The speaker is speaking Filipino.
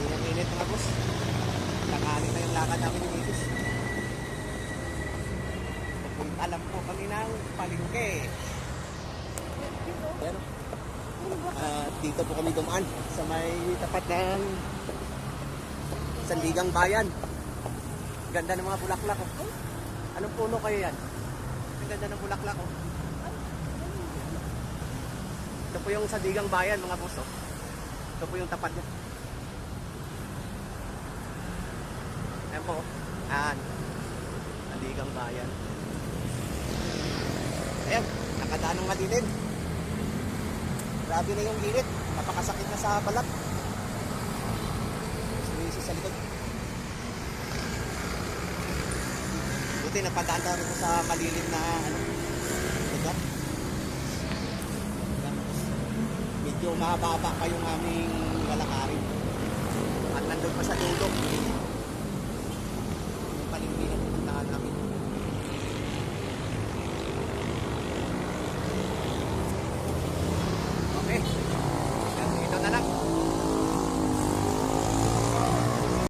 Init mga boss. Tanghali na yung lakad namin ni Isis. Alam po kami ng palengke. Ayan. Dito po kami dumaan sa may tapat ng Sandigang Bayan. Ganda ng mga bulaklak oh. Anong puno kayo yan? Ang ganda ng bulaklak oh. Ito po yung Sandigang Bayan mga boss oh. Ito po yung tapat niya. Ayan po. Ayan. Sandigang Bayan. Ayan. Nakadaan ng madilim. Grabe na yung init. Napakasakit na sa balat. Sumisis sa likod. Buti napadaan tayo rito sa malilim na lugar. Medyo mahaba pa yung aming lalakarin. At nandun pa sa dulo.